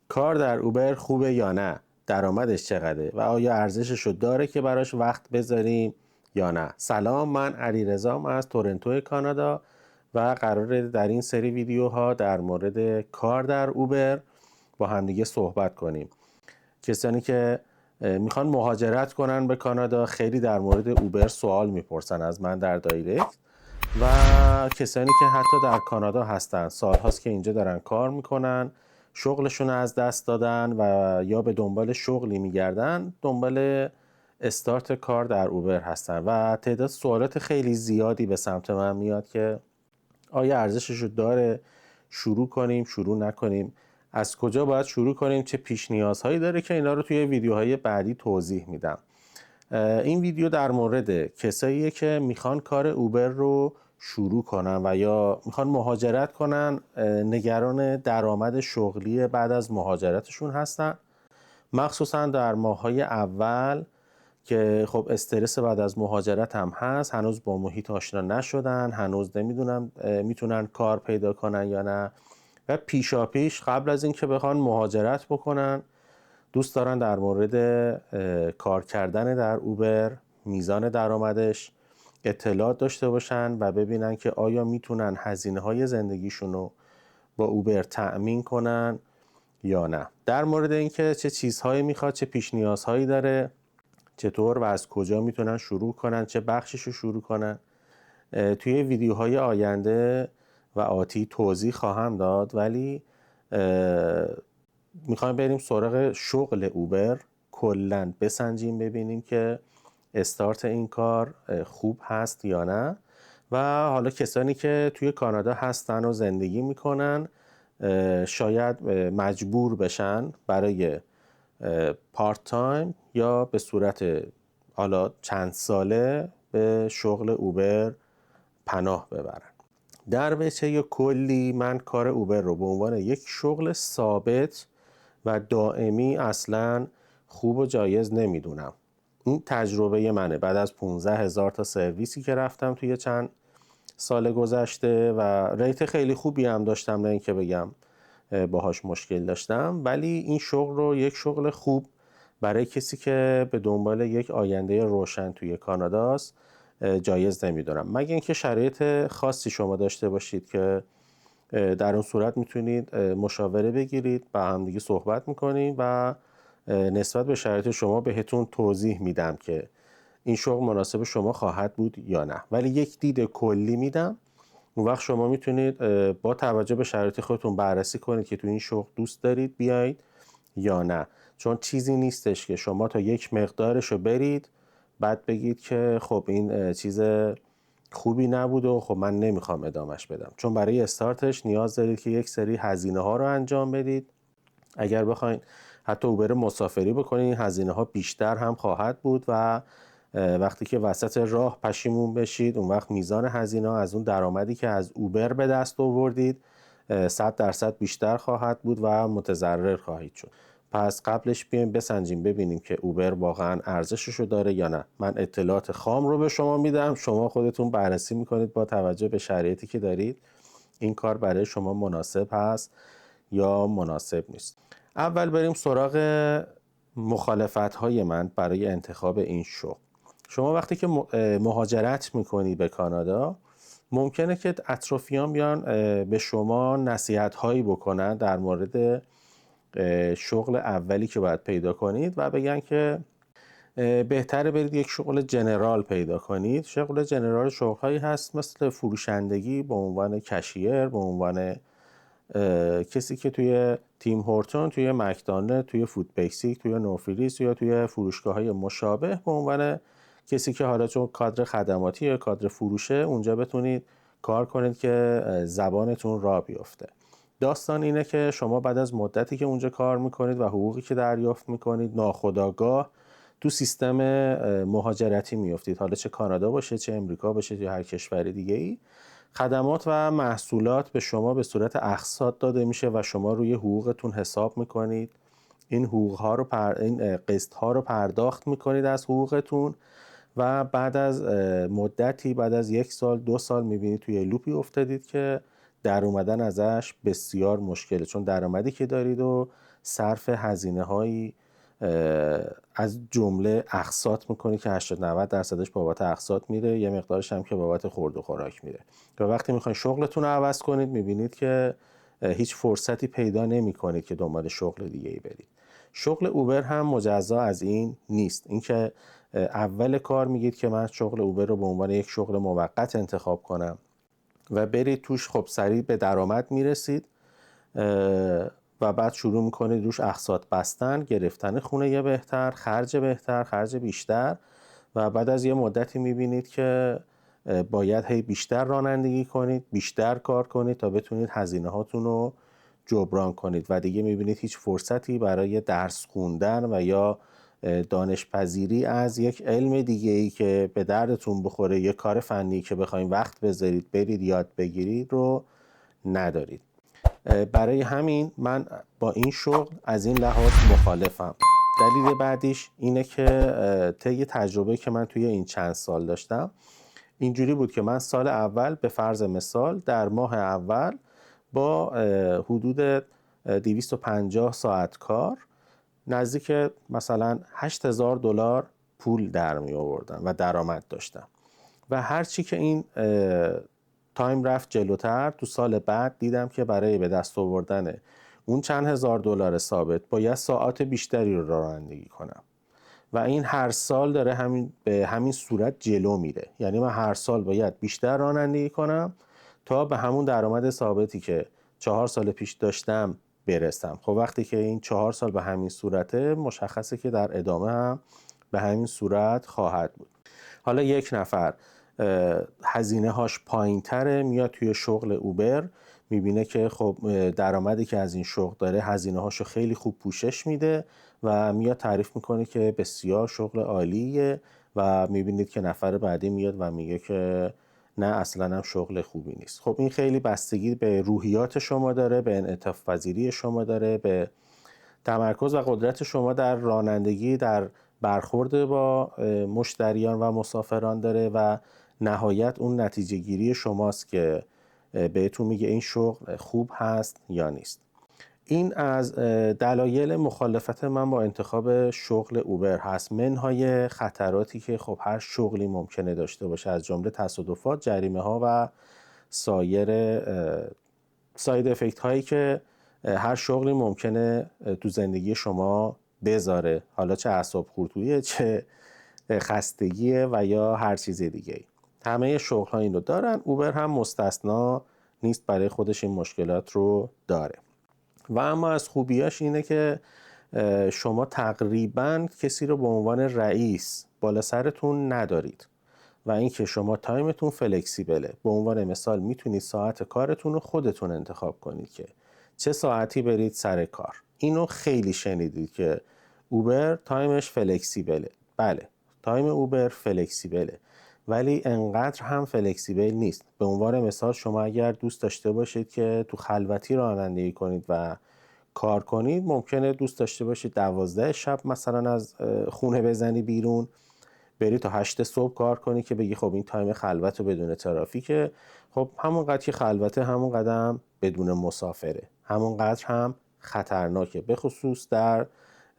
کار در اوبر خوبه یا نه؟ درآمدش چقدره و آیا ارزشش رو داره که براش وقت بذاریم یا نه؟ سلام، من علیرضام از تورنتو کانادا و قراره در این سری ویدیوها در مورد کار در اوبر با همدیگه صحبت کنیم. کسانی که میخوان مهاجرت کنن به کانادا خیلی در مورد اوبر سوال میپرسن از من در دایرکت، و کسانی که حتی در کانادا هستن، سالهاست که اینجا دارن کار میکنن، شغلشون از دست دادن و یا به دنبال شغلی میگردن، دنبال استارت کار در اوبر هستن و تعداد سوالات خیلی زیادی به سمت من میاد که آیا ارزشش رو داره، شروع کنیم شروع نکنیم، از کجا باید شروع کنیم، چه پیش نیازهایی داره، که اینا رو توی ویدیوهای بعدی توضیح میدم. این ویدیو در مورد کساییه که میخوان کار اوبر رو شروع کنن و یا میخوان مهاجرت کنن، نگران درآمد شغلی بعد از مهاجرتشون هستن، مخصوصا در ماه‌های اول که خب استرس بعد از مهاجرت هم هست، هنوز با محیط آشنا نشدن، هنوز نمیدونن میتونن کار پیدا کنن یا نه، و پیشاپیش قبل از اینکه بخوان مهاجرت بکنن دوست دارن در مورد کار کردن در اوبر، میزان درآمدش اطلاعات داشته باشن و ببینن که آیا میتونن هزینه‌های زندگیشون رو با اوبر تأمین کنن یا نه. در مورد اینکه چه چیزهایی میخواد، چه پیش نیازهایی داره، چطور و از کجا میتونن شروع کنن، چه بخشش رو شروع کنن، توی ویدیوهای آینده و آتی توضیح خواهم داد. ولی میخوایم بریم سراغ شغل اوبر، کلن بسنجیم ببینیم که استارت این کار خوب هست یا نه. و حالا کسانی که توی کانادا هستن و زندگی میکنن شاید مجبور بشن برای پارت تایم یا به صورت حالا چند ساله به شغل اوبر پناه ببرن. در وجه کلی من کار اوبر رو به عنوان یک شغل ثابت و دائمی اصلا خوب و جایز نمیدونم. این تجربه منه بعد از 15,000 تا سرویسی که رفتم توی چند سال گذشته و ریت خیلی خوبی هم داشتم، نه اینکه بگم باهاش مشکل داشتم، ولی این شغل رو یک شغل خوب برای کسی که به دنبال یک آینده روشن توی کاناداست جایز نمیدونم، مگه اینکه شرایط خاصی شما داشته باشید که در اون صورت میتونید مشاوره بگیرید، با هم دیگه صحبت میکنیم و نسبت به شرایط شما بهتون توضیح میدم که این شغل مناسب شما خواهد بود یا نه. ولی یک دید کلی میدم، اون وقت شما میتونید با توجه به شرایط خودتون بررسی کنید که تو این شغل دوست دارید بیایید یا نه. چون چیزی نیستش که شما تا یک مقدارشو برید بعد بگید که خب این چیز خوبی نبود و خب من نمیخوام ادامش بدم، چون برای استارتش نیاز دارید که یک سری هزینه ها رو انجام بدید. اگر بخواید حتی اوبر مسافری بکنید این هزینه ها بیشتر هم خواهد بود و وقتی که وسط راه پشیمون بشید اون وقت میزان هزینه از اون درآمدی که از اوبر به دست آوردید 100% بیشتر خواهد بود و متضرر خواهید شد. پس قبلش بیایم بسنجیم ببینیم که اوبر واقعا ارزششو داره یا نه. من اطلاعات خام رو به شما میدم، شما خودتون بررسی میکنید با توجه به شرایطی که دارید این کار برای شما مناسب هست یا مناسب نیست. اول بریم سراغ مخالفت‌های من برای انتخاب این شغل. شما وقتی که مهاجرت میکنی به کانادا ممکنه که اطرافیان بیان به شما نصیحت‌هایی بکنن در مورد شغل اولی که باید پیدا کنید و بگن که بهتره برید یک شغل جنرال پیدا کنید. شغل جنرال شغل‌هایی هست مثل فروشندگی به عنوان کشیر، به عنوان کسی که توی تیم هورتون، توی مکدونالد، توی فود بیسیک، توی نوفریس یا توی فروشگاه‌های مشابه به عنوان کسی که حالا چون کادر خدماتی یا کادر فروشه اونجا بتونید کار کنید که زبانتون راه بیفته. داستان اینه که شما بعد از مدتی که اونجا کار میکنید و حقوقی که دریافت میکنید ناخودآگاه تو سیستم مهاجرتی میافتید، حالا چه کانادا باشه، چه امریکا باشه، یا هر کشور دیگه ای. خدمات و محصولات به شما به صورت اقساط داده میشه و شما روی حقوقتون حساب میکنید. این حقوق‌ها رو این قسط‌ها رو پرداخت میکنید از حقوقتون و بعد از مدتی، بعد از 1 سال 2 سال میبینید توی لوپی افتادید که در اومدن ازش بسیار مشکله، چون درآمدی که دارید و صرف هزینه‌هایی از جمله اقساط میکنی که 80-90% بابت اقساط میره، یه مقدارش هم که بابت خورد و خوراک میره. و وقتی میخواین شغلتون رو عوض کنید میبینید که هیچ فرصتی پیدا نمیکنید که دنبال شغل دیگه ای برید. شغل اوبر هم مجزا از این نیست. اینکه اول کار میگید که من شغل اوبر رو به عنوان یک شغل موقت انتخاب کنم و برید توش، خب سریع به درآمد میرسید و بعد شروع میکنید روش اقساط بستن، گرفتن خونه بهتر، خرج بیشتر و بعد از یه مدتی میبینید که باید هی بیشتر رانندگی کنید، بیشتر کار کنید تا بتونید هزینه هاتون رو جبران کنید و دیگه میبینید هیچ فرصتی برای درس خوندن و یا دانشپذیری از یک علم دیگه ای که به دردتون بخوره، یک کار فنی که بخواید وقت بذارید برید یاد بگیرید رو ندارید. برای همین من با این شغل از این لحاظ مخالفم. دلیل بعدیش اینه که طی تجربه که من توی این چند سال داشتم اینجوری بود که من سال اول به فرض مثال در ماه اول با حدود 250 ساعت کار نزدیک مثلا $8,000 پول در می آوردم و درآمد داشتم و هرچی که این تایم رفت جلوتر تو سال بعد دیدم که برای به دست آوردن اون چند هزار دلار ثابت باید ساعات بیشتری رو رانندگی کنم و این هر سال داره به همین صورت جلو میره. یعنی من هر سال باید بیشتر رانندگی کنم تا به همون درآمد ثابتی که 4 سال پیش داشتم برسم. خب وقتی که این 4 سال به همین صورته مشخصه که در ادامه هم به همین صورت خواهد بود. حالا یک نفر هزینه هاش پایین تره میاد توی شغل اوبر، میبینه که خب درآمدی که از این شغل داره هزینه هاشو خیلی خوب پوشش میده و میاد تعریف میکنه که بسیار شغل عالیه و میبینید که نفر بعدی میاد و میگه که نه اصلا هم شغل خوبی نیست. خب این خیلی بستگی به روحیات شما داره، به انعطاف پذیری شما داره، به تمرکز و قدرت شما در رانندگی، در برخورد با مشتریان و مسافران داره و نهایت اون نتیجه گیری شماست که بهتون میگه این شغل خوب هست یا نیست. این از دلایل مخالفت من با انتخاب شغل اوبر هست، منهای خطراتی که خب هر شغلی ممکنه داشته باشه، از جمله تصادفات، جریمه ها و سایر ساید افکت هایی که هر شغلی ممکنه تو زندگی شما بذاره، حالا چه اعصاب خردیه، چه خستگیه و یا هر چیز دیگه. همه شغل ها این رو دارن، اوبر هم مستثنا نیست، برای خودش این مشکلات رو داره. و اما از خوبیاش اینه که شما تقریباً کسی رو به عنوان رئیس بالا سرتون ندارید و اینکه شما تایمتون فلکسیبله. به عنوان مثال میتونید ساعت کارتون رو خودتون انتخاب کنید که چه ساعتی برید سر کار. اینو خیلی شنیدید که اوبر تایمش فلکسیبله. بله، تایم اوبر فلکسیبله، ولی انقدر هم فلکسیبل نیست. به عنوان مثال شما اگر دوست داشته باشید که تو خلوتی رانندگی کنید و کار کنید، ممکنه دوست داشته باشید 12 شب مثلا از خونه بزنی بیرون، بری تا 8 صبح کار کنی که بگی خب این تایم خلوت و بدون ترافیکه. خب همون قدر که خلوته همون قدر بدون مسافره، همون قدر هم خطرناکه، به خصوص در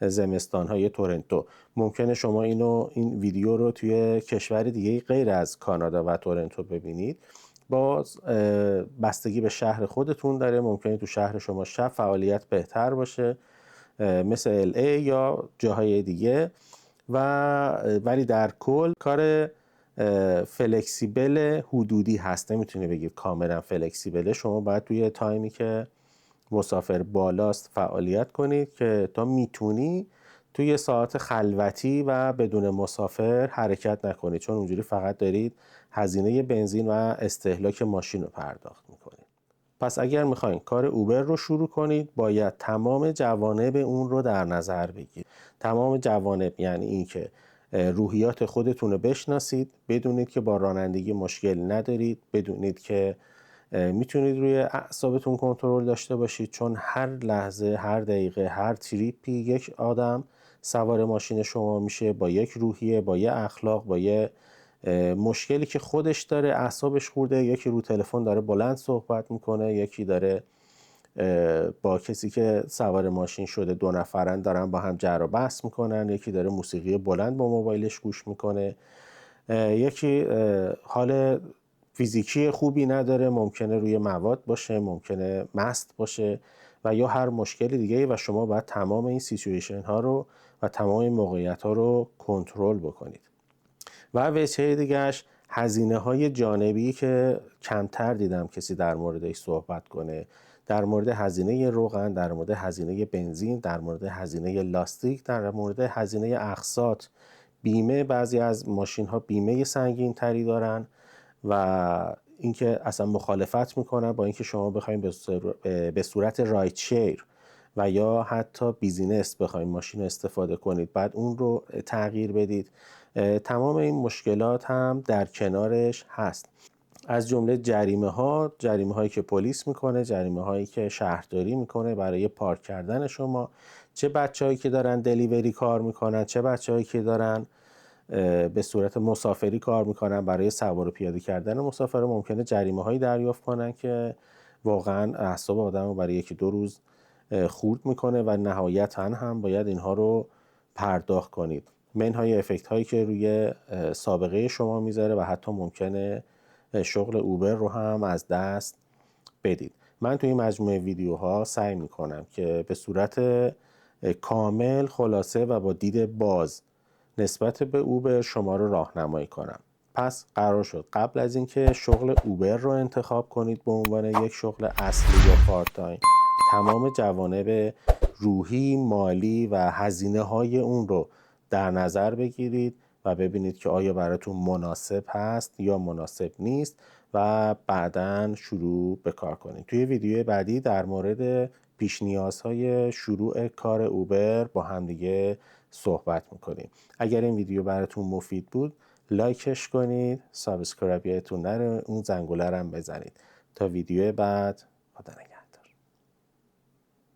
زمستان‌های تورنتو. ممکنه شما این ویدیو رو توی کشور دیگه غیر از کانادا و تورنتو ببینید. باز بستگی به شهر خودتون داره، ممکنه تو شهر شما شب فعالیت بهتر باشه مثل LA یا جاهای دیگه، ولی در کل کار فلکسیبل حدودی هست. نمیتونی بگید کاملا فلکسیبله. شما باید توی تایمی که مسافر بالاست فعالیت کنید که تا میتونی توی ساعت خلوتی و بدون مسافر حرکت نکنید، چون اونجوری فقط دارید هزینه بنزین و استهلاک ماشین رو پرداخت میکنید. پس اگر میخواین کار اوبر رو شروع کنید باید تمام جوانب اون رو در نظر بگیرید. تمام جوانب یعنی این که روحیات خودتون رو بشناسید، بدونید که با رانندگی مشکل ندارید، بدونید که میتونید روی اعصابتون کنترل داشته باشید، چون هر لحظه، هر دقیقه، هر تریپی یک آدم سوار ماشین شما میشه با یک روحیه، با یک اخلاق، با یک مشکلی که خودش داره، اعصابش خورده، یکی رو تلفن داره بلند صحبت میکنه، یکی داره با کسی که سوار ماشین شده 2 نفرن دارن با هم جر و بحث میکنن، یکی داره موسیقی بلند با موبایلش گوش میکنه، یکی حال فیزیکی خوبی نداره، ممکنه روی مواد باشه، ممکنه مست باشه و یا هر مشکل دیگه و شما باید تمام این سیچویشن ها رو و تمام این موقعیت ها رو کنترل بکنید. و وجه دیگهش هزینه های جانبی که کمتر دیدم کسی در موردش صحبت کنه، در مورد هزینه روغن، در مورد هزینه بنزین، در مورد هزینه لاستیک، در مورد هزینه اقساط، بیمه. بعضی از ماشین ها بیمه سنگین تری دارن و اینکه اصلا مخالفت میکنن با اینکه شما بخواید به صورت رایت شیر و یا حتی بیزینس بخواید ماشین رو استفاده کنید بعد اون رو تغییر بدید. تمام این مشکلات هم در کنارش هست، از جمله جریمه هایی که پلیس میکنه، جریمه هایی که شهرداری میکنه برای پارک کردن شما، چه بچه‌هایی که دارن دلیوری کار میکنن، چه بچه‌هایی که دارن به صورت مسافری کار میکنن برای سوار و پیاده کردن مسافر، ممکنه جریمه هایی دریافت کنن که واقعا اعصاب آدم رو برای 1-2 روز خورد میکنه و نهایتاً هم باید اینها رو پرداخت کنید. منهای افکت هایی که روی سابقه شما میذاره و حتی ممکنه شغل اوبر رو هم از دست بدید. من توی این مجموعه ویدیوها سعی میکنم که به صورت کامل، خلاصه و با دید باز نسبت به اوبر شما رو راهنمایی کنم. پس قرار شد قبل از اینکه شغل اوبر رو انتخاب کنید به عنوان یک شغل اصلی یا پارت تایم، تمام جوانب روحی، مالی و هزینه های اون رو در نظر بگیرید و ببینید که آیا براتون مناسب هست یا مناسب نیست و بعداً شروع به کار کنید. توی ویدیو بعدی در مورد پیش نیازهای شروع کار اوبر با هم دیگه صحبت میکنیم. اگر این ویدیو براتون مفید بود لایکش کنید، سابسکرایب یادتون نره، اون زنگوله رو هم بزنید. تا ویدیو بعد، خدا نگهدار.